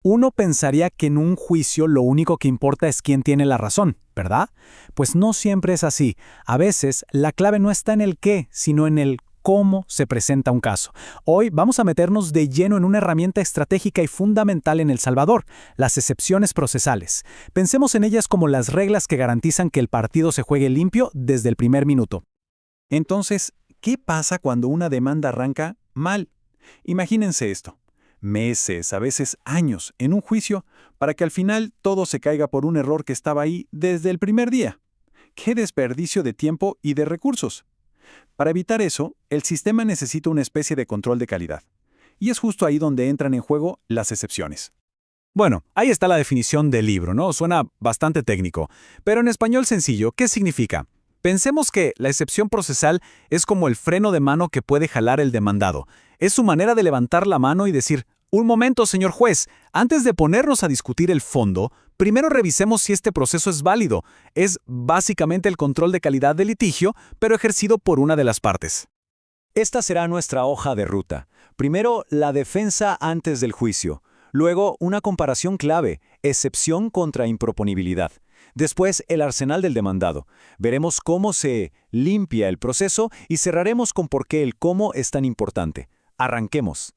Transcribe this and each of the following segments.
Uno pensaría que en un juicio lo único que importa es quién tiene la razón, ¿verdad? Pues no siempre es así. A veces la clave no está en el qué, sino en el cómo se presenta un caso. Hoy vamos a meternos de lleno en una herramienta estratégica y fundamental en El Salvador, las excepciones procesales. Pensemos en ellas como las reglas que garantizan que el partido se juegue limpio desde el primer minuto. Entonces, ¿qué pasa cuando una demanda arranca mal? Imagínense esto. Meses, a veces años, en un juicio, para que al final todo se caiga por un error que estaba ahí desde el primer día. ¡Qué desperdicio de tiempo y de recursos! Para evitar eso, el sistema necesita una especie de control de calidad. Y es justo ahí donde entran en juego las excepciones. Bueno, ahí está la definición del libro, ¿no? Suena bastante técnico. Pero en español sencillo, ¿qué significa? Pensemos que la excepción procesal es como el freno de mano que puede jalar el demandado. Es su manera de levantar la mano y decir, un momento, señor juez, antes de ponernos a discutir el fondo, primero revisemos si este proceso es válido. Es básicamente el control de calidad del litigio, pero ejercido por una de las partes. Esta será nuestra hoja de ruta. Primero, la defensa antes del juicio. Luego, una comparación clave, excepción contra improponibilidad. Después, el arsenal del demandado. Veremos cómo se limpia el proceso y cerraremos con por qué el cómo es tan importante. Arranquemos.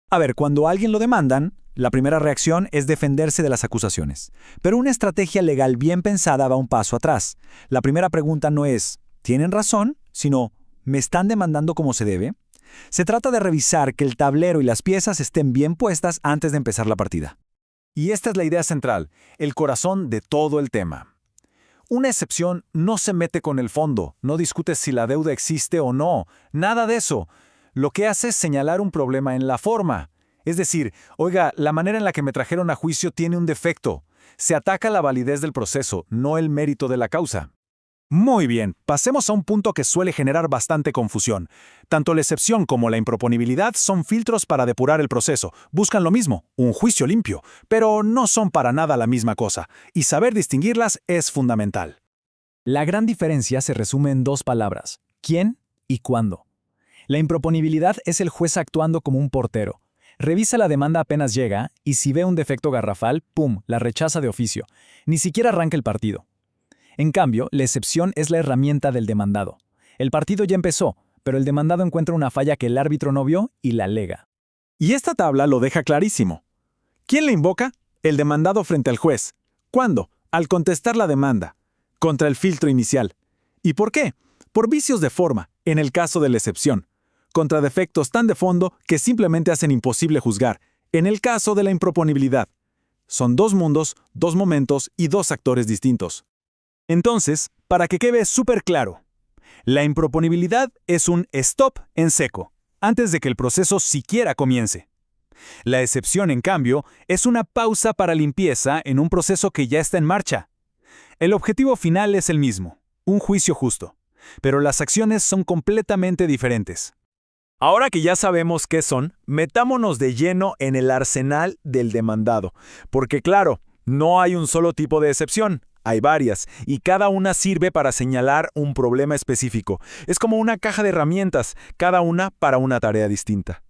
A ver, cuando a alguien lo demandan, la primera reacción es defenderse de las acusaciones. Pero una estrategia legal bien pensada va un paso atrás. La primera pregunta no es, ¿tienen razón?, sino, ¿me están demandando como se debe? Se trata de revisar que el tablero y las piezas estén bien puestas antes de empezar la partida. Y esta es la idea central, el corazón de todo el tema. Una excepción no se mete con el fondo, no discute si la deuda existe o no, nada de eso. Lo que hace es señalar un problema en la forma. Es decir, oiga, la manera en la que me trajeron a juicio tiene un defecto. Se ataca la validez del proceso, no el mérito de la causa. Muy bien, pasemos a un punto que suele generar bastante confusión. Tanto la excepción como la improponibilidad son filtros para depurar el proceso. Buscan lo mismo, un juicio limpio, pero no son para nada la misma cosa, y saber distinguirlas es fundamental. La gran diferencia se resume en dos palabras, ¿quién y cuándo? La improponibilidad es el juez actuando como un portero. Revisa la demanda apenas llega y si ve un defecto garrafal, ¡pum!, la rechaza de oficio. Ni siquiera arranca el partido. En cambio, la excepción es la herramienta del demandado. El partido ya empezó, pero el demandado encuentra una falla que el árbitro no vio y la alega. Y esta tabla lo deja clarísimo. ¿Quién le invoca? El demandado frente al juez. ¿Cuándo? Al contestar la demanda. Contra el filtro inicial. ¿Y por qué? Por vicios de forma, en el caso de la excepción. Contra defectos tan de fondo que simplemente hacen imposible juzgar, en el caso de la improponibilidad. Son dos mundos, dos momentos y dos actores distintos. Entonces, para que quede súper claro, la improponibilidad es un stop en seco, antes de que el proceso siquiera comience. La excepción, en cambio, es una pausa para limpieza en un proceso que ya está en marcha. El objetivo final es el mismo, un juicio justo, pero las acciones son completamente diferentes. Ahora que ya sabemos qué son, metámonos de lleno en el arsenal del demandado, porque claro, no hay un solo tipo de excepción. Hay varias, y cada una sirve para señalar un problema específico. Es como una caja de herramientas, cada una para una tarea distinta.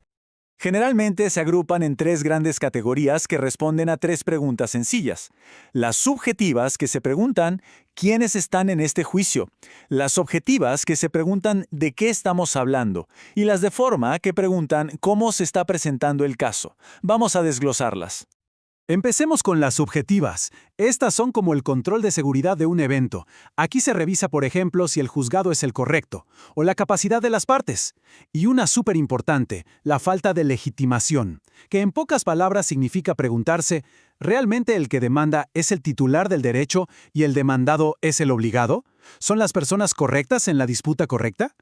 Generalmente se agrupan en tres grandes categorías que responden a tres preguntas sencillas. Las subjetivas, que se preguntan ¿quiénes están en este juicio? Las objetivas, que se preguntan ¿de qué estamos hablando? Y las de forma, que preguntan ¿cómo se está presentando el caso? Vamos a desglosarlas. Empecemos con las subjetivas. Estas son como el control de seguridad de un evento. Aquí se revisa, por ejemplo, si el juzgado es el correcto, o la capacidad de las partes. Y una súper importante, la falta de legitimación, que en pocas palabras significa preguntarse, ¿realmente el que demanda es el titular del derecho y el demandado es el obligado? ¿Son las personas correctas en la disputa correcta?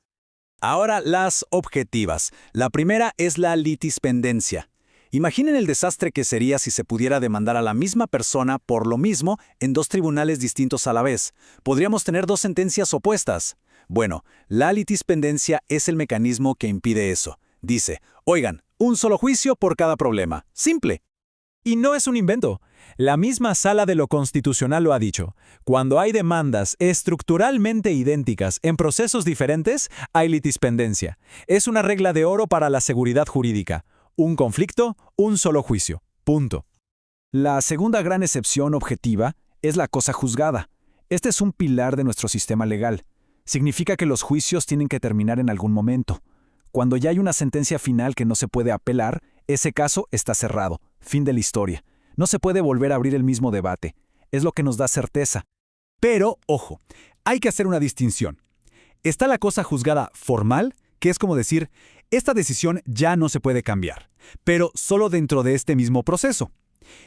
Ahora las objetivas. La primera es la litispendencia. Imaginen el desastre que sería si se pudiera demandar a la misma persona por lo mismo en dos tribunales distintos a la vez. Podríamos tener dos sentencias opuestas. Bueno, la litispendencia es el mecanismo que impide eso. Dice, oigan, un solo juicio por cada problema. Simple. Y no es un invento. La misma Sala de lo Constitucional lo ha dicho. Cuando hay demandas estructuralmente idénticas en procesos diferentes, hay litispendencia. Es una regla de oro para la seguridad jurídica. Un conflicto, un solo juicio. Punto. La segunda gran excepción objetiva es la cosa juzgada. Este es un pilar de nuestro sistema legal. Significa que los juicios tienen que terminar en algún momento. Cuando ya hay una sentencia final que no se puede apelar, ese caso está cerrado. Fin de la historia. No se puede volver a abrir el mismo debate. Es lo que nos da certeza. Pero, ojo, hay que hacer una distinción. Está la cosa juzgada formal, que es como decir, esta decisión ya no se puede cambiar, pero solo dentro de este mismo proceso.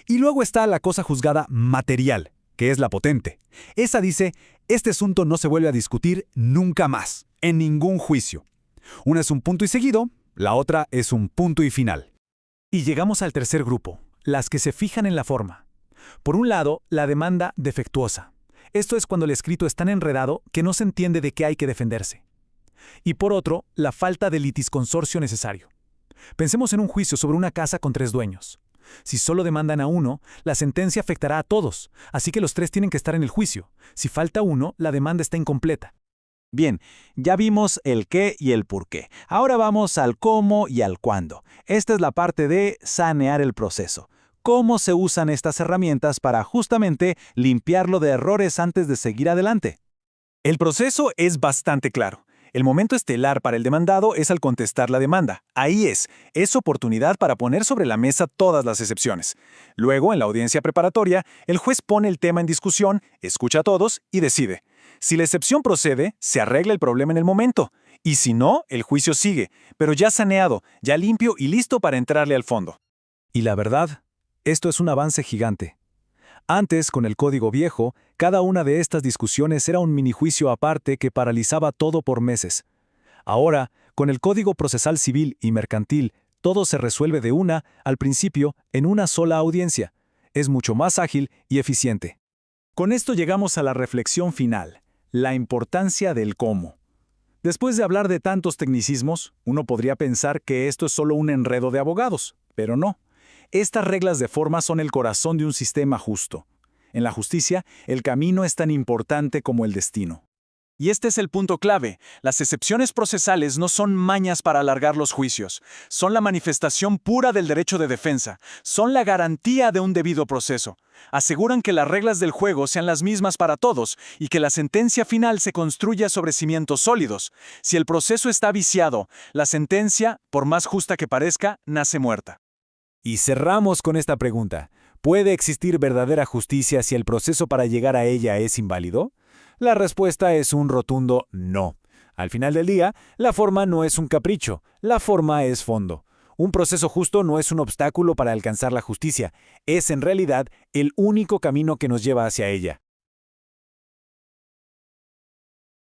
Y luego está la cosa juzgada material, que es la potente. Esa dice, este asunto no se vuelve a discutir nunca más, en ningún juicio. Una es un punto y seguido, la otra es un punto y final. Y llegamos al tercer grupo, las que se fijan en la forma. Por un lado, la demanda defectuosa. Esto es cuando el escrito es tan enredado que no se entiende de qué hay que defenderse. Y por otro, la falta de litisconsorcio necesario. Pensemos en un juicio sobre una casa con 3 dueños. Si solo demandan a uno, la sentencia afectará a todos, así que los 3 tienen que estar en el juicio. Si falta uno, la demanda está incompleta. Bien, ya vimos el qué y el por qué. Ahora vamos al cómo y al cuándo. Esta es la parte de sanear el proceso. ¿Cómo se usan estas herramientas para justamente limpiarlo de errores antes de seguir adelante? El proceso es bastante claro. El momento estelar para el demandado es al contestar la demanda. Ahí es oportunidad para poner sobre la mesa todas las excepciones. Luego, en la audiencia preparatoria, el juez pone el tema en discusión, escucha a todos y decide. Si la excepción procede, se arregla el problema en el momento. Y si no, el juicio sigue, pero ya saneado, ya limpio y listo para entrarle al fondo. Y la verdad, esto es un avance gigante. Antes, con el código viejo, cada una de estas discusiones era un minijuicio aparte que paralizaba todo por meses. Ahora, con el Código Procesal Civil y Mercantil, todo se resuelve de una, al principio, en una sola audiencia. Es mucho más ágil y eficiente. Con esto llegamos a la reflexión final, la importancia del cómo. Después de hablar de tantos tecnicismos, uno podría pensar que esto es solo un enredo de abogados, pero no. Estas reglas de forma son el corazón de un sistema justo. En la justicia, el camino es tan importante como el destino. Y este es el punto clave. Las excepciones procesales no son mañas para alargar los juicios. Son la manifestación pura del derecho de defensa. Son la garantía de un debido proceso. Aseguran que las reglas del juego sean las mismas para todos y que la sentencia final se construya sobre cimientos sólidos. Si el proceso está viciado, la sentencia, por más justa que parezca, nace muerta. Y cerramos con esta pregunta. ¿Puede existir verdadera justicia si el proceso para llegar a ella es inválido? La respuesta es un rotundo no. Al final del día, la forma no es un capricho, la forma es fondo. Un proceso justo no es un obstáculo para alcanzar la justicia, es en realidad el único camino que nos lleva hacia ella.